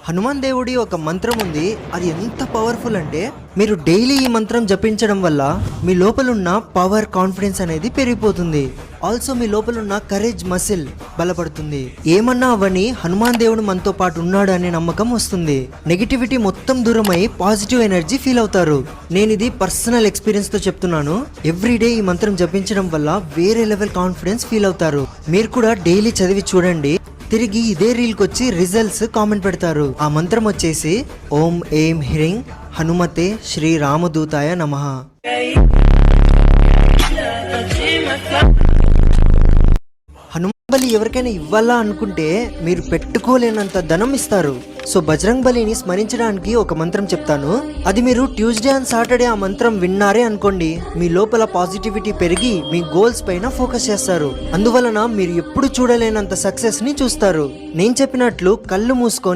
హనుమాన్ దేవుడి ఒక మంత్రం ఉంది. అది ఎంత పవర్ఫుల్ అంటే మీరు డైలీ ఈ మంత్రం జపించడం వల్ల మీ లోపలున్న పవర్, కాన్ఫిడెన్స్ అనేది పెరిగిపోతుంది. ఆల్సో మీ లోపలున్న కరేజ్ మసిల్ బలపడుతుంది. ఏమన్నా అవని హనుమాన్ దేవుడు మనతో పాటు ఉన్నాడు అనే నమ్మకం వస్తుంది. నెగిటివిటీ మొత్తం దూరమై పాజిటివ్ ఎనర్జీ ఫీల్ అవుతారు. నేను ఇది పర్సనల్ ఎక్స్పీరియన్స్ తో చెప్తున్నాను. ఎవ్రీడే ఈ మంత్రం జపించడం వల్ల వేరే లెవెల్ కాన్ఫిడెన్స్ ఫీల్ అవుతారు. మీరు కూడా డైలీ చదివి చూడండి. తిరిగి ఇదే రీల్కి వచ్చి రిజల్ట్స్ కామెంట్ పెడతారు. ఆ మంత్రం వచ్చేసి ఓం ఏం హ్రీం హనుమతే శ్రీ రామదూతాయ నమః. హనుమాన్ బలి ఎవరికైనా ఇవ్వాలా అనుకుంటే మీరు పెట్టుకోలేనంత ధనం ఇస్తారు. సో బజరంగ్ బలిని స్మరించడానికి ఒక మంత్రం చెప్తాను. అది మీరు ట్యూస్డే అండ్ సాటర్డే ఆ మంత్రం విన్నారే అనుకోండి, మీ లోపల పాజిటివిటీ పెరిగి మీ గోల్స్ పైన ఫోకస్ చేస్తారు. అందువలన మీరు ఎప్పుడు చూడలేనంత సక్సెస్ ని చూస్తారు. నేను చెప్పినట్లు కళ్ళు మూసుకొని